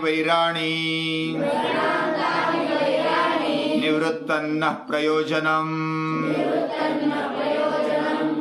वैराणी निवृत्तन्न प्रयोजनम्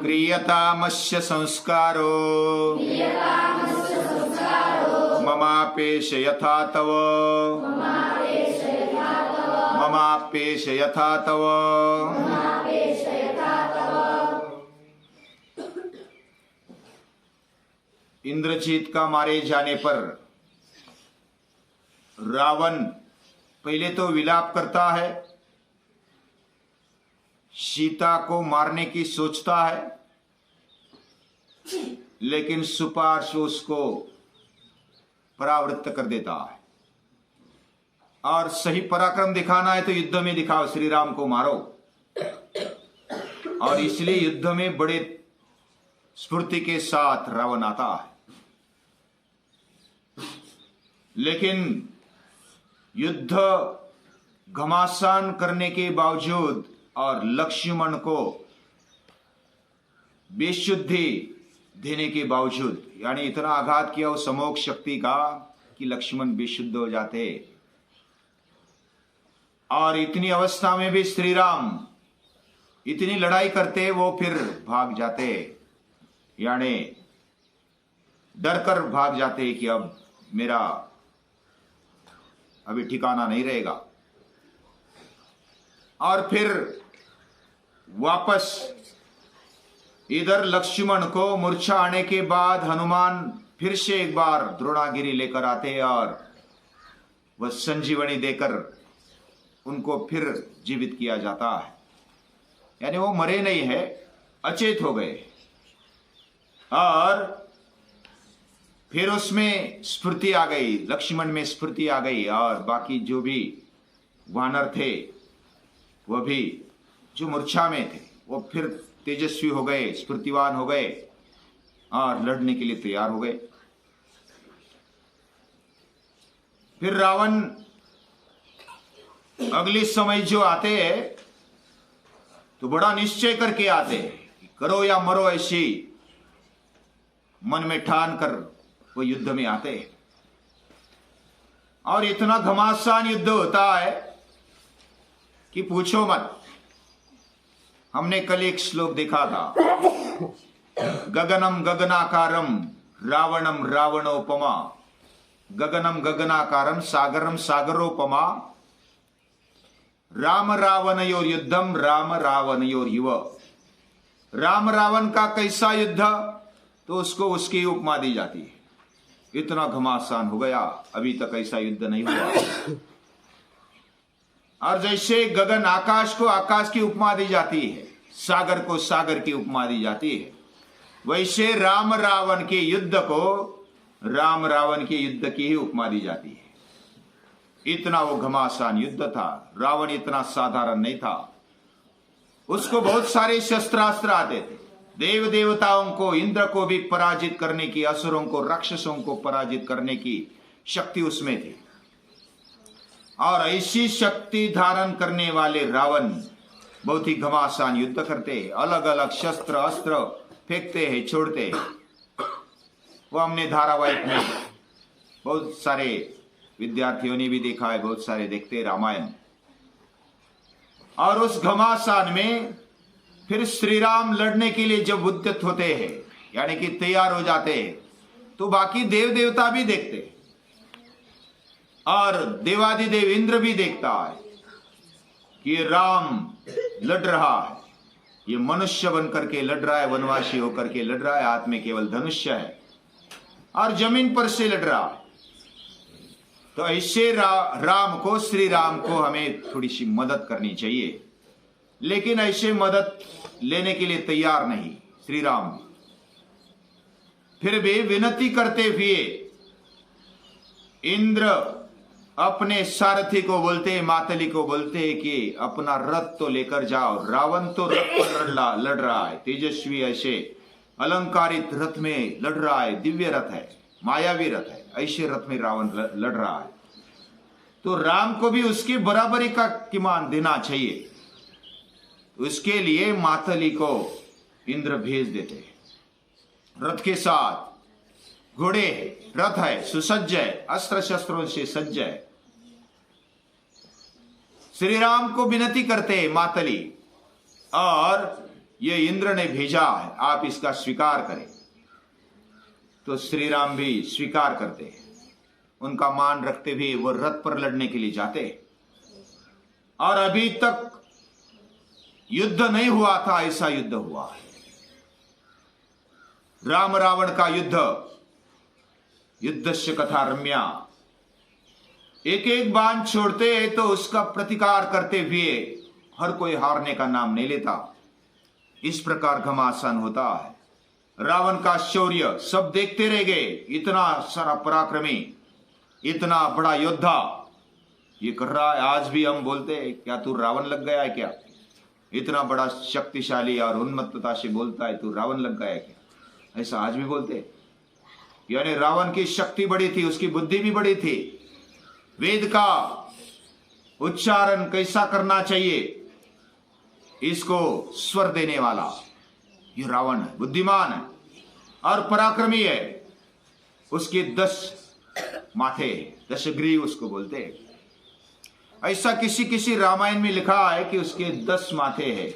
क्रियतामस्य संस्कारो ममापेश यथा तव ममापेश यथा तव। इंद्रजीत का मारे जाने पर रावण पहले तो विलाप करता है, सीता को मारने की सोचता है, लेकिन सुपार्श उसको परावृत्त कर देता है। और सही पराक्रम दिखाना है तो युद्ध में दिखाओ, श्री राम को मारो। और इसलिए युद्ध में बड़े स्फूर्ति के साथ रावण आता है, लेकिन युद्ध घमासान करने के बावजूद और लक्ष्मण को बेशुद्धि देने के बावजूद, यानी इतना आघात किया उस अमोघ शक्ति का कि लक्ष्मण बेशुद्ध हो जाते। और इतनी अवस्था में भी श्री राम इतनी लड़ाई करते, वो फिर भाग जाते, यानी डर कर भाग जाते कि अब मेरा अभी ठिकाना नहीं रहेगा। और फिर वापस इधर लक्ष्मण को मूर्छा आने के बाद हनुमान फिर से एक बार द्रोणागिरी लेकर आते और वह संजीवनी देकर उनको फिर जीवित किया जाता है, यानी वो मरे नहीं है, अचेत हो गए। और फिर उसमें स्फूर्ति आ गई, लक्ष्मण में स्फूर्ति आ गई, और बाकी जो भी वानर थे वह भी जो मूर्छा में थे वो फिर तेजस्वी हो गए, स्फूर्तिवान हो गए और लड़ने के लिए तैयार हो गए। फिर रावण अगले समय जो आते हैं तो बड़ा निश्चय करके आते हैं, करो या मरो, ऐसी मन में ठान कर वो युद्ध में आते हैं। और इतना घमासान युद्ध होता है कि पूछो मत। हमने कल एक श्लोक देखा था, गगनम गगनाकारम रावणम रावणोपमा, गगनम गगनाकारम सागरम सागरोपमा, राम रावणयोर युद्धम राम रावणयोर युव। राम रावण का कैसा युद्ध, तो उसको उसकी उपमा दी जाती है। इतना घमासान हो गया, अभी तक ऐसा युद्ध नहीं हुआ। और जैसे गगन आकाश को आकाश की उपमा दी जाती है, सागर को सागर की उपमा दी जाती है, वैसे राम रावण के युद्ध को राम रावण के युद्ध की ही उपमा दी जाती है। इतना वो घमासान युद्ध था। रावण इतना साधारण नहीं था, उसको बहुत सारे शस्त्रास्त्र आते थे। देव देवताओं को, इंद्र को भी पराजित करने की, असुरों को, राक्षसों को पराजित करने की शक्ति उसमें थी। और ऐसी शक्ति धारण करने वाले रावण बहुत ही घमासान युद्ध करते, अलग अलग शस्त्र अस्त्र फेंकते हैं, छोड़ते हैं। वो हमने धारावाहिक में बहुत सारे विद्यार्थियों ने भी देखा है, बहुत सारे देखते रामायण। और उस घमासान में फिर श्री राम लड़ने के लिए जब उद्यत होते हैं, यानी कि तैयार हो जाते हैं, तो बाकी देव देवता भी देखते हैं और देवादिदेव इंद्र भी देखता है कि राम लड़ रहा है, ये मनुष्य बनकर के लड़ रहा है, वनवासी होकर के लड़ रहा है, हाथ में केवल धनुष्य है और जमीन पर से लड़ रहा है। तो ऐसे राम को, श्री राम को हमें थोड़ी सी मदद करनी चाहिए, लेकिन ऐसे मदद लेने के लिए तैयार नहीं श्री राम। फिर भी विनती करते हुए इंद्र अपने सारथी को बोलते, मातली को बोलते कि अपना रथ तो लेकर जाओ। रावण तो रथ पर लड़ रहा है, तेजस्वी ऐसे अलंकारित रथ में लड़ रहा है, दिव्य रथ है, मायावी रथ है, ऐसे रथ में रावण लड़ रहा है। तो राम को भी उसकी बराबरी का कीमान देना चाहिए। उसके लिए मातली को इंद्र भेज देते रथ के साथ। घोड़े रथ है, सुसज्ज है, अस्त्र शस्त्रों से सज्ज है। श्री राम को विनती करते मातली, और ये इंद्र ने भेजा है, आप इसका स्वीकार करें। तो श्री राम भी स्वीकार करते, उनका मान रखते हुए वो रथ पर लड़ने के लिए जाते। और अभी तक युद्ध नहीं हुआ था, ऐसा युद्ध हुआ है। राम रावण का युद्ध, युद्धस्य कथा रम्या। एक एक बाण छोड़ते तो उसका प्रतिकार करते हुए हर कोई हारने का नाम नहीं लेता। इस प्रकार घमासान होता है। रावण का शौर्य सब देखते रह गए। इतना सारा पराक्रमी, इतना बड़ा योद्धा ये कर रहा है। आज भी हम बोलते हैं, क्या तू रावण लग गया है क्या? इतना बड़ा शक्तिशाली और उन्मत्तता से बोलता है, तू रावण लग गया है क्या? ऐसा आज भी बोलते। यानी रावण की शक्ति बड़ी थी, उसकी बुद्धि भी बड़ी थी। वेद का उच्चारण कैसा करना चाहिए, इसको स्वर देने वाला ये रावण है। बुद्धिमान है और पराक्रमी है। उसके 10 माथे, 10 ग्रीव उसको बोलते हैं। ऐसा किसी रामायण में लिखा है कि उसके 10 माथे हैं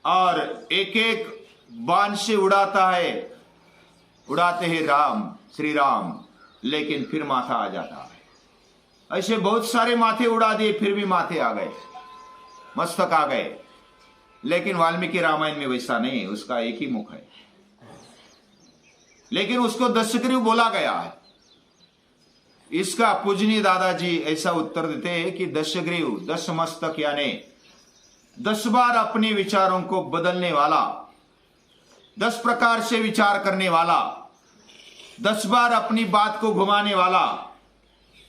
और एक एक बाण से उड़ाते हैं श्री राम, लेकिन फिर माथा आ जाता है। ऐसे बहुत सारे माथे उड़ा दिए, फिर भी माथे आ गए, मस्तक आ गए। लेकिन वाल्मीकि रामायण में वैसा नहीं, उसका एक ही मुख है, लेकिन उसको 10 ग्रीव बोला गया है। इसका पूजनीय दादाजी ऐसा उत्तर देते हैं कि 10 ग्रीव, 10 मस्तक, यानी 10 बार अपने विचारों को बदलने वाला, 10 प्रकार से विचार करने वाला, 10 बार अपनी बात को घुमाने वाला,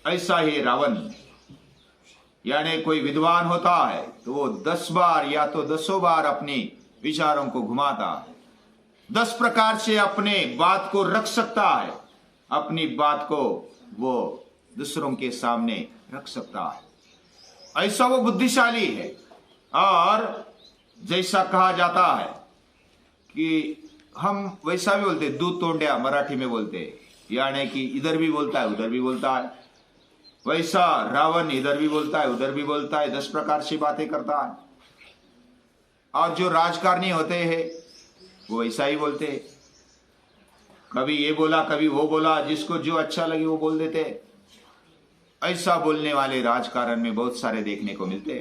ऐसा ही रावण। यानी कोई विद्वान होता है तो वो 10 बार या तो 10 बार अपनी विचारों को घुमाता है, 10 प्रकार से अपने बात को रख सकता है, अपनी बात को वो दूसरों के सामने रख सकता है। ऐसा वो बुद्धिशाली है। और जैसा कहा जाता है कि हम वैसा भी बोलते, दूध तोंड्या मराठी में बोलते, यानी कि इधर भी बोलता है उधर भी बोलता है। वैसा रावण इधर भी बोलता है उधर भी बोलता है, 10 प्रकार से बातें करता है। और जो राजकारणी होते हैं वो ऐसा ही बोलते हैं, कभी ये बोला कभी वो बोला, जिसको जो अच्छा लगे वो बोल देते। ऐसा बोलने वाले राजकारण में बहुत सारे देखने को मिलते।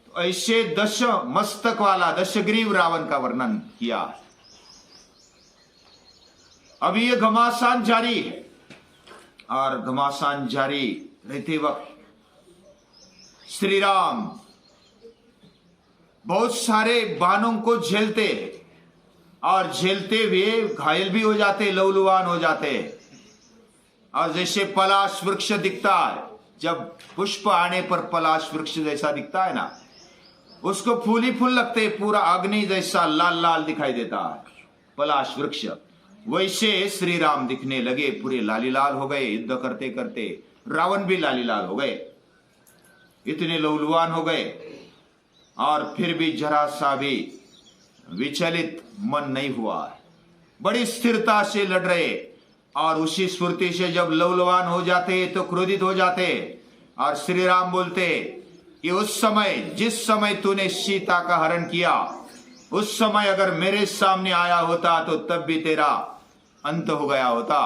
तो ऐसे 10 मस्तक वाला 10 ग्रीव रावण का वर्णन किया। अभी ये घमासान जारी है, और घमासान जारी रहते वक्त श्री राम बहुत सारे बाणों को झेलते हैं, और झेलते हुए घायल भी हो जाते, लहूलुहान हो जाते। और जैसे पलाश वृक्ष दिखता है, जब पुष्प आने पर पलाश वृक्ष जैसा दिखता है ना, उसको फूल ही फूल लगते, पूरा अग्नि जैसा लाल लाल दिखाई देता है पलाश वृक्ष। वैसे श्री राम दिखने लगे, पूरे लालीलाल हो गए। युद्ध करते करते रावण भी लालीलाल हो गए, इतने लहूलुहान हो गए। और फिर भी जरा सा भी विचलित मन नहीं हुआ, बड़ी स्थिरता से लड़ रहे। और उसी स्फूर्ति से जब लहूलुहान हो जाते तो क्रोधित हो जाते, और श्री राम बोलते कि उस समय, जिस समय तूने सीता का हरण किया, उस समय अगर मेरे सामने आया होता तो तब भी तेरा अंत हो गया होता।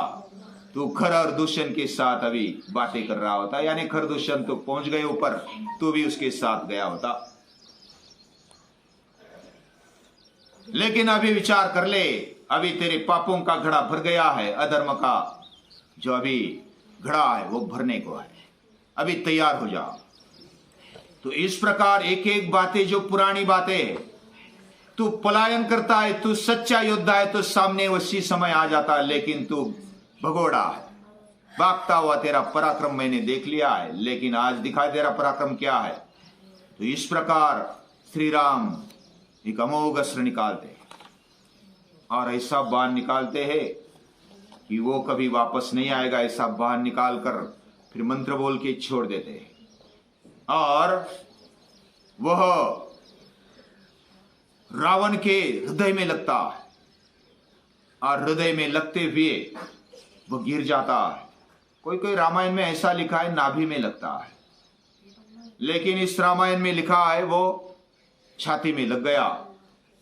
तू खर और दूषण के साथ अभी बातें कर रहा होता, यानी खर दूषण तो पहुंच गए ऊपर, तू भी उसके साथ गया होता। लेकिन अभी विचार कर ले, अभी तेरे पापों का घड़ा भर गया है, अधर्म का जो अभी घड़ा है वो भरने को है, अभी तैयार हो जा। तो इस प्रकार एक एक बातें, जो पुरानी बातें, तू पलायन करता है, तू सच्चा योद्धा है तो सामने उसी समय आ जाता है, लेकिन तू भगोड़ा है, भागता हुआ तेरा पराक्रम मैंने देख लिया है, लेकिन आज दिखाई तेरा पराक्रम क्या है। तो इस प्रकार श्री राम एक अमोघ अस्त्र निकालते, और ऐसा बाण निकालते हैं कि वो कभी वापस नहीं आएगा। ऐसा बाण निकालकर फिर मंत्र बोल के छोड़ देते हैं, और वह रावण के हृदय में लगता है। और हृदय में लगते हुए वो गिर जाता है। कोई कोई रामायण में ऐसा लिखा है नाभि में लगता है, लेकिन इस रामायण में लिखा है वो छाती में लग गया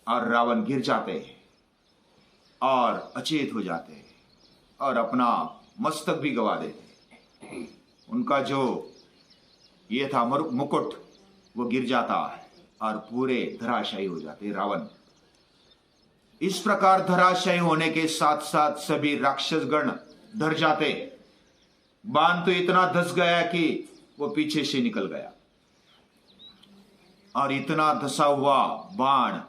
और रावण गिर जाते हैं और अचेत हो जाते हैं और अपना मस्तक भी गवा देते। उनका जो ये था मुकुट वो गिर जाता है और पूरे धराशायी हो जाते रावण। इस प्रकार धराशायी होने के साथ साथ सभी राक्षस गण धर जाते। बाण तो इतना धस गया कि वो पीछे से निकल गया और इतना धसा हुआ बाण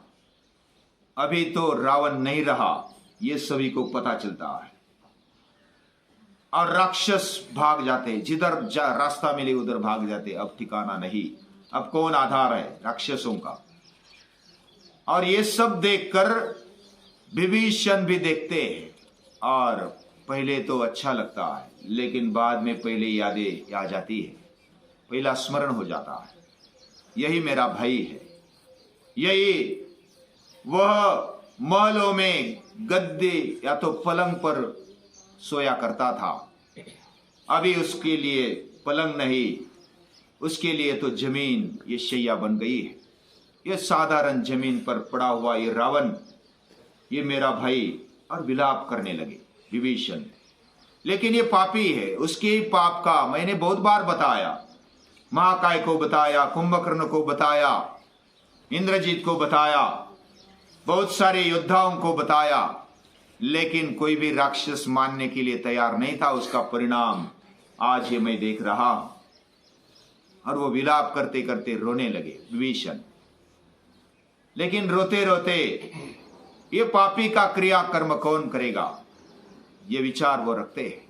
अभी तो रावण नहीं रहा, ये सभी को पता चलता है और राक्षस भाग जाते। जिधर रास्ता मिले उधर भाग जाते। अब ठिकाना नहीं, अब कौन आधार है राक्षसों का। और ये सब देखकर विभीषण भी देखते हैं और पहले तो अच्छा लगता है, लेकिन बाद में पहले यादें आ जाती है, पहला स्मरण हो जाता है। यही मेरा भाई है, यही वह महलों में गद्दे या तो पलंग पर सोया करता था। अभी उसके लिए पलंग नहीं, उसके लिए तो जमीन ये शैया बन गई है। ये साधारण जमीन पर पड़ा हुआ ये रावण, ये मेरा भाई, और विलाप करने लगे विभीषण। लेकिन ये पापी है, उसके पाप का मैंने बहुत बार बताया। महाकाय को बताया, कुंभकर्ण को बताया, इंद्रजीत को बताया, बहुत सारे योद्धाओं को बताया, लेकिन कोई भी राक्षस मानने के लिए तैयार नहीं था। उसका परिणाम आज ये मैं देख रहा हूं। और वो विलाप करते करते रोने लगे विभीषण। लेकिन रोते रोते ये पापी का क्रिया कर्म कौन करेगा, ये विचार वो रखते हैं।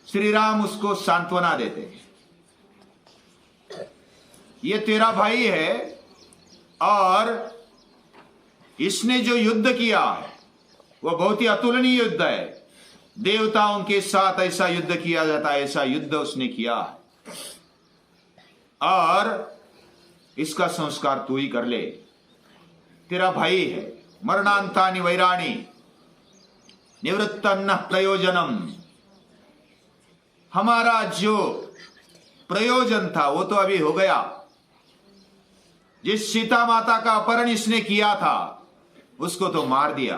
श्री राम उसको सांत्वना देते हैं, ये तेरा भाई है और इसने जो युद्ध किया है वो बहुत ही अतुलनीय युद्ध है। देवताओं के साथ ऐसा युद्ध किया जाता है, ऐसा युद्ध उसने किया है और इसका संस्कार तू ही कर ले। तेरा भाई है। मरणांतानि वैराणि निवृत्तन्न प्रयोजनम। हमारा जो प्रयोजन था वो तो अभी हो गया। जिस सीता माता का अपहरण इसने किया था उसको तो मार दिया,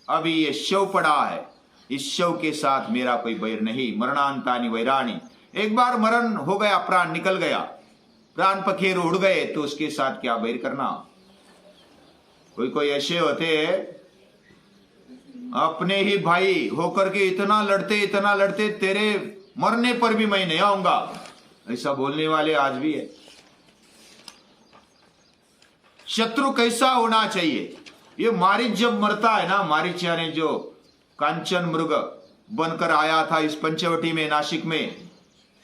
अभी ये शव पड़ा है, इस शव के साथ मेरा कोई बैर नहीं। मरणांतानि वैराणि, एक बार मरण हो गया, प्राण निकल गया, प्राण पखेरु उड़ गए, तो उसके साथ क्या बैर करना। कोई कोई ऐसे होते हैं अपने ही भाई होकर के इतना लड़ते तेरे मरने पर भी मैं नहीं आऊंगा, ऐसा बोलने वाले आज भी है। शत्रु कैसा होना चाहिए। ये मारीच जब मरता है ना, मारीच यानी जो कांचन मृग बनकर आया था इस पंचवटी में, नासिक में,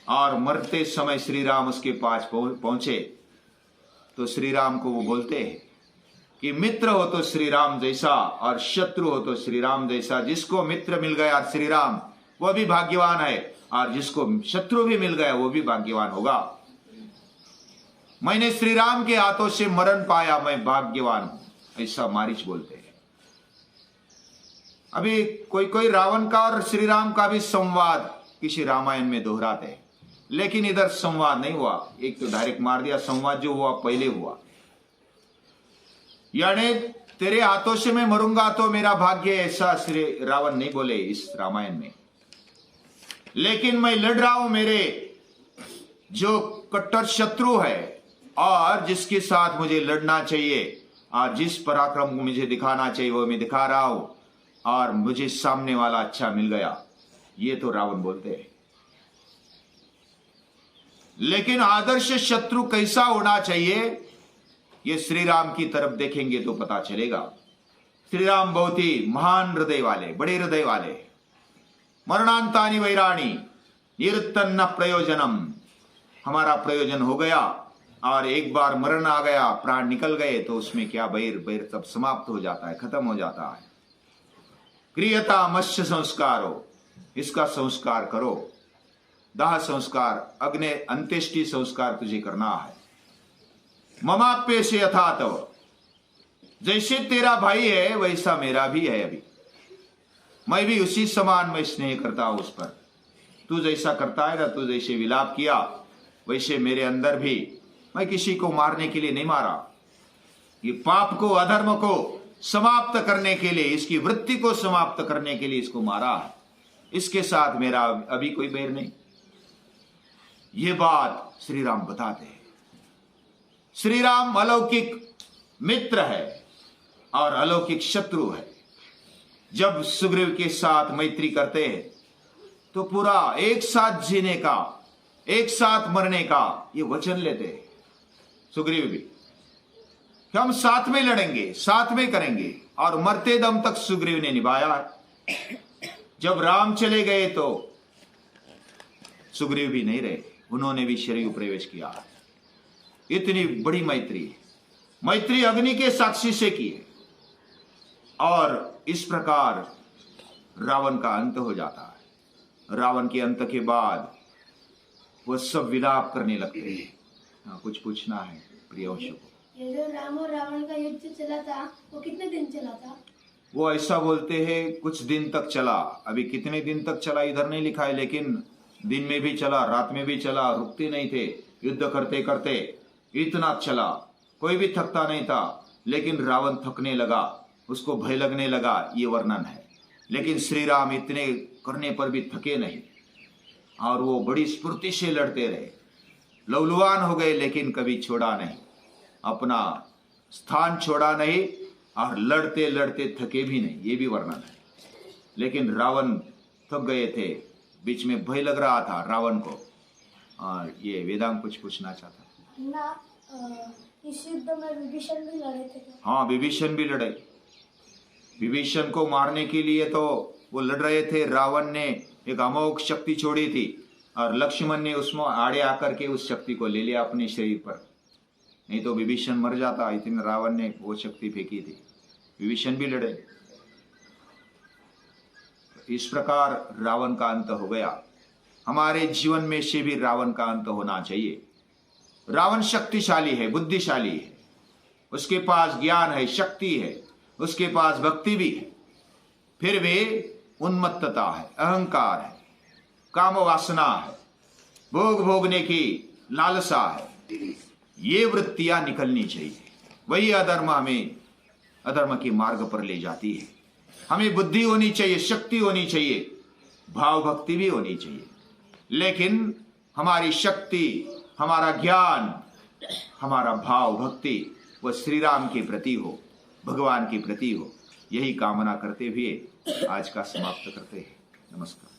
और मरते समय श्री राम उसके पास पहुंचे तो श्री राम को वो बोलते हैं कि मित्र हो तो श्री राम जैसा और शत्रु हो तो श्री राम जैसा। जिसको मित्र मिल गया श्री राम वो भी भाग्यवान है, और जिसको शत्रु भी मिल गया वो भी भाग्यवान होगा। मैंने श्री राम के हाथों से मरण पाया, मैं भाग्यवान हूं, ऐसा मारीच बोलते हैं। अभी कोई कोई रावण का और श्री राम का भी संवाद किसी रामायण में दोहराते हैं, लेकिन इधर संवाद नहीं हुआ। एक तो डायरेक्ट मार दिया, संवाद जो हुआ पहले हुआ। यानी तेरे हाथों से मैं मरूंगा तो मेरा भाग्य, ऐसा श्री रावण नहीं बोले इस रामायण में। लेकिन मैं लड़ रहा हूं मेरे जो कट्टर शत्रु है और जिसके साथ मुझे लड़ना चाहिए और जिस पराक्रम को मुझे दिखाना चाहिए वो मैं दिखा रहा हूं, और मुझे सामने वाला अच्छा मिल गया, ये तो रावण बोलते हैं। लेकिन आदर्श शत्रु कैसा होना चाहिए ये श्री राम की तरफ देखेंगे तो पता चलेगा। श्री राम बहुत ही महान हृदय वाले, बड़े हृदय वाले। मरणांतानि वैराणि निवृत्तन्न प्रयोजनम। हमारा प्रयोजन हो गया और एक बार मरण आ गया, प्राण निकल गए, तो उसमें क्या बैर, बैर तब समाप्त हो जाता है, खत्म हो जाता है। क्रियता मत्स्य संस्कारो, इसका संस्कार करो। दाह संस्कार, अग्नि अंत्येष्टि संस्कार तुझे करना है। ममाप्य से यथा तव, जैसे तेरा भाई है वैसा मेरा भी है। अभी मैं भी उसी समान मैं स्नेह करता हूं उस पर। तू जैसा करता है ना, तू जैसे विलाप किया वैसे मेरे अंदर भी, मैं किसी को मारने के लिए नहीं मारा, ये पाप को अधर्म को समाप्त करने के लिए, इसकी वृत्ति को समाप्त करने के लिए इसको मारा है। इसके साथ मेरा अभी कोई बैर नहीं। ये बात श्री राम बताते हैं। श्री राम अलौकिक मित्र है और अलौकिक शत्रु है। जब सुग्रीव के साथ मैत्री करते हैं तो पूरा एक साथ जीने का, एक साथ मरने का ये वचन लेते हैं सुग्रीव भी, कि हम साथ में लड़ेंगे, साथ में करेंगे, और मरते दम तक सुग्रीव ने निभाया। जब राम चले गए तो सुग्रीव भी नहीं रहे, उन्होंने भी शरीर प्रवेश किया। इतनी बड़ी मैत्री, मैत्री अग्नि के साक्षी से की है। और इस प्रकार रावण का अंत हो जाता है। रावण के अंत के बाद वो सब विलाप करने लगते हैं। हाँ, कुछ पूछना है प्रियवंश को। ये जो राम और रावण का युद्ध चला था वो कितने दिन चला था? वो ऐसा बोलते हैं कुछ दिन तक चला। अभी कितने दिन तक चला इधर नहीं लिखा है, लेकिन दिन में भी चला, रात में भी चला, रुकते नहीं थे। युद्ध करते करते इतना चला, कोई भी थकता नहीं था। लेकिन रावण थकने लगा, उसको भय लगने लगा, ये वर्णन है। लेकिन श्री राम इतने करने पर भी थके नहीं और वो बड़ी स्फूर्ति से लड़ते रहे, लौलुआन हो गए, लेकिन कभी छोड़ा नहीं, अपना स्थान छोड़ा नहीं, और लड़ते लड़ते थके भी नहीं, ये भी वर्णन है। लेकिन रावण थक गए थे, बीच में भय लग रहा था रावण को। और ये वेदांत कुछ पूछना चाहता ना, इस युद्ध में विभीषण भी लड़े थे क्या? हाँ, विभीषण भी लड़े। विभीषण को मारने के लिए तो वो लड़ रहे थे। रावण ने एक अमोघ शक्ति छोड़ी थी और लक्ष्मण ने उसमें आड़े आकर के उस शक्ति को ले लिया अपने शरीर पर, नहीं तो विभीषण मर जाता। इतने रावण ने वो शक्ति फेंकी थी। विभीषण भी लड़े। इस प्रकार रावण का अंत हो गया। हमारे जीवन में से भी रावण का अंत होना चाहिए। रावण शक्तिशाली है, बुद्धिशाली है, उसके पास ज्ञान है, शक्ति है, उसके पास भक्ति भी है, फिर वे उन्मत्तता है, अहंकार है, काम वासना है, भोग भोगने की लालसा है। ये वृत्तियां निकलनी चाहिए। वही अधर्म हमें अधर्म के मार्ग पर ले जाती है। हमें बुद्धि होनी चाहिए, शक्ति होनी चाहिए, भाव भक्ति भी होनी चाहिए। लेकिन हमारी शक्ति, हमारा ज्ञान, हमारा भाव भक्ति वह श्री राम के प्रति हो, भगवान के प्रति हो। यही कामना करते हुए आज का समाप्त करते हैं। नमस्कार।